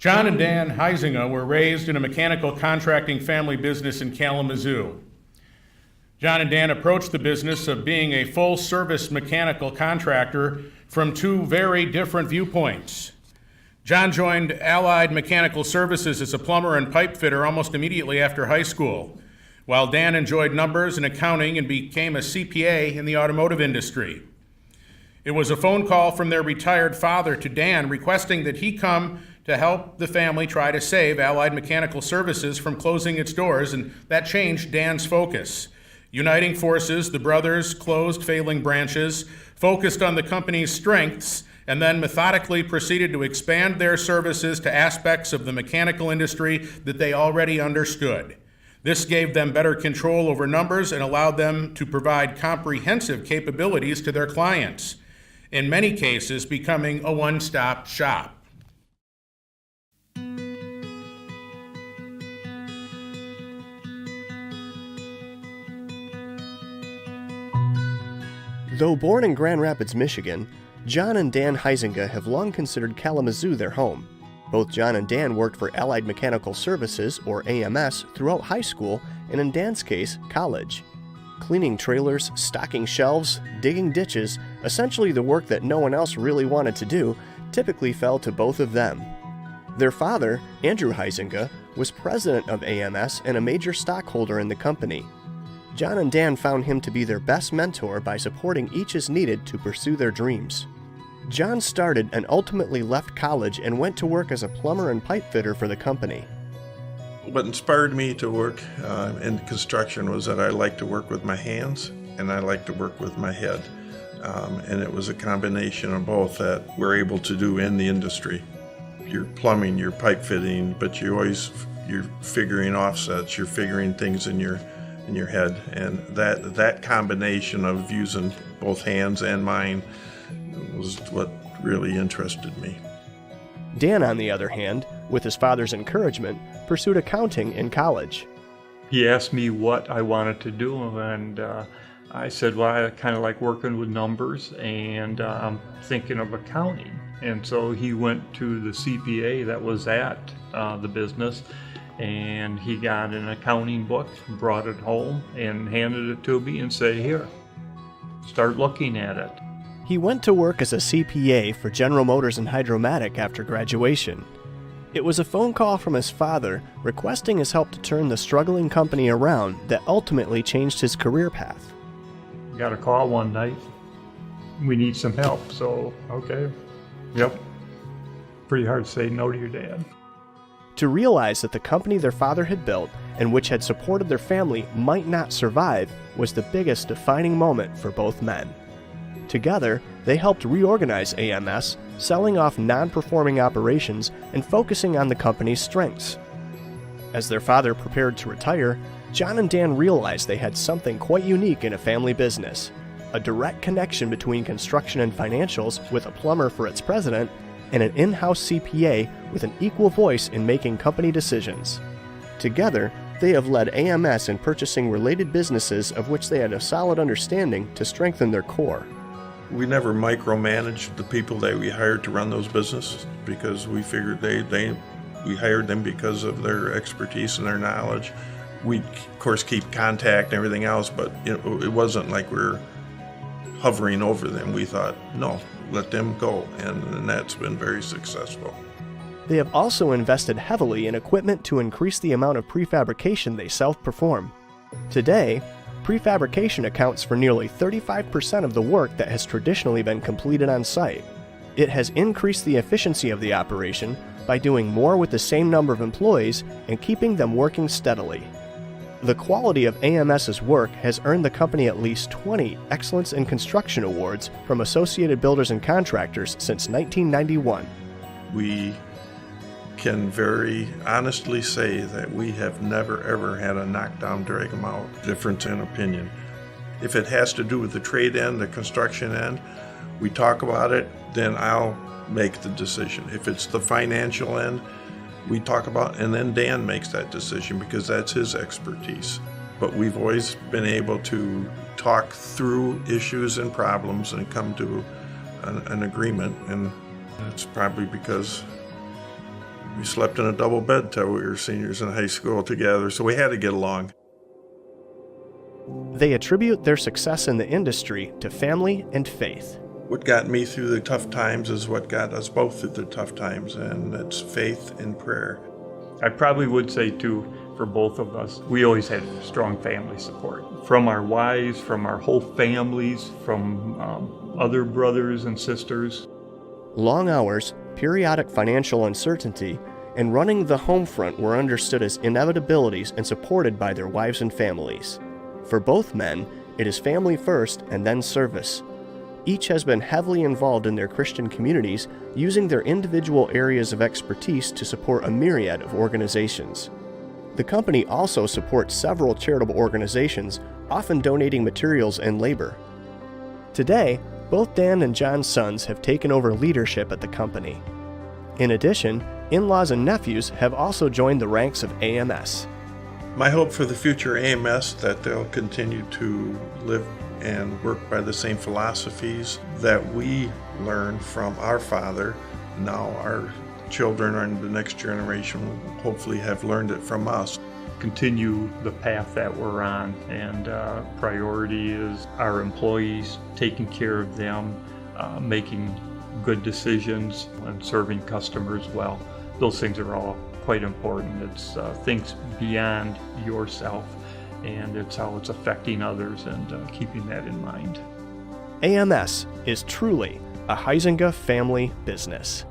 John and Dan Huizinga were raised in a mechanical contracting family business in Kalamazoo. John and Dan approached the business of being a full-service mechanical contractor from two very different viewpoints. John joined Allied Mechanical Services as a plumber and pipe fitter almost immediately after high school, while Dan enjoyed numbers and accounting and became a CPA in the automotive industry. It was a phone call from their retired father to Dan requesting that he come to help the family try to save Allied Mechanical Services from closing its doors, and that changed Dan's focus. Uniting forces, the brothers closed failing branches, focused on the company's strengths, and then methodically proceeded to expand their services to aspects of the mechanical industry that they already understood. This gave them better control over numbers and allowed them to provide comprehensive capabilities to their clients, in many cases becoming a one-stop shop. Though born in Grand Rapids, Michigan, John and Dan Huizinga have long considered Kalamazoo their home. Both John and Dan worked for Allied Mechanical Services, or AMS, throughout high school and, in Dan's case, college. Cleaning trailers, stocking shelves, digging ditches, essentially the work that no one else really wanted to do, typically fell to both of them. Their father, Andrew Huizinga, was president of AMS and a major stockholder in the company. John and Dan found him to be their best mentor by supporting each as needed to pursue their dreams. John started and ultimately left college and went to work as a plumber and pipe fitter for the company. What inspired me to work in construction was that I like to work with my hands and I like to work with my head. And it was a combination of both that we're able to do in the industry. You're plumbing, you're pipe fitting, but you're figuring offsets, you're figuring things in your head, and that combination of using both hands and mind was what really interested me. Dan, on the other hand, with his father's encouragement, pursued accounting in college. He asked me what I wanted to do, and I said, well, I kind of like working with numbers, and I'm thinking of accounting. And so he went to the CPA that was at the business, and he got an accounting book, brought it home, and handed it to me and said, here, start looking at it. He went to work as a CPA for General Motors and Hydromatic after graduation. It was a phone call from his father requesting his help to turn the struggling company around that ultimately changed his career path. Got a call one night, we need some help, so okay, yep. Pretty hard to say no to your dad. To realize that the company their father had built and which had supported their family might not survive was the biggest defining moment for both men. Together, they helped reorganize AMS, selling off non-performing operations and focusing on the company's strengths. As their father prepared to retire, John and Dan realized they had something quite unique in a family business: a direct connection between construction and financials with a plumber for its president and an in-house CPA with an equal voice in making company decisions. Together, they have led AMS in purchasing related businesses of which they had a solid understanding to strengthen their core. We never micromanaged the people that we hired to run those businesses because we figured we hired them because of their expertise and their knowledge. We, of course, keep contact and everything else, but it wasn't like we were hovering over them. We thought, no, let them go, and that's been very successful. They have also invested heavily in equipment to increase the amount of prefabrication they self-perform. Today, prefabrication accounts for nearly 35% of the work that has traditionally been completed on site. It has increased the efficiency of the operation by doing more with the same number of employees and keeping them working steadily. The quality of AMS's work has earned the company at least 20 Excellence in Construction Awards from Associated Builders and Contractors since 1991. We can very honestly say that we have never ever had a knockdown, drag them out difference in opinion. If it has to do with the trade end, the construction end, we talk about it, then I'll make the decision. If it's the financial end, we talk about, and then Dan makes that decision because that's his expertise. But we've always been able to talk through issues and problems and come to an agreement, and it's probably because We slept in a double bed till we were seniors in high school together, so we had to get along. They attribute their success in the industry to family and faith. What got me through the tough times is what got us both through the tough times, and it's faith and prayer. I probably would say too, for both of us, we always had strong family support. From our wives, from our whole families, from other brothers and sisters. Long hours, periodic financial uncertainty, and running the home front were understood as inevitabilities and supported by their wives and families. For both men, it is family first and then service. Each has been heavily involved in their Christian communities, using their individual areas of expertise to support a myriad of organizations. The company also supports several charitable organizations, often donating materials and labor. Today, both Dan and John's sons have taken over leadership at the company. In addition, in-laws and nephews have also joined the ranks of AMS. My hope for the future AMS that they'll continue to live and work by the same philosophies that we learned from our father. Now our children and the next generation will hopefully have learned it from us. Continue the path that we're on, and priority is our employees, taking care of them, making good decisions, and serving customers well. Those things are all quite important. It's things beyond yourself, and it's how it's affecting others, and keeping that in mind. AMS is truly a Huizenga family business.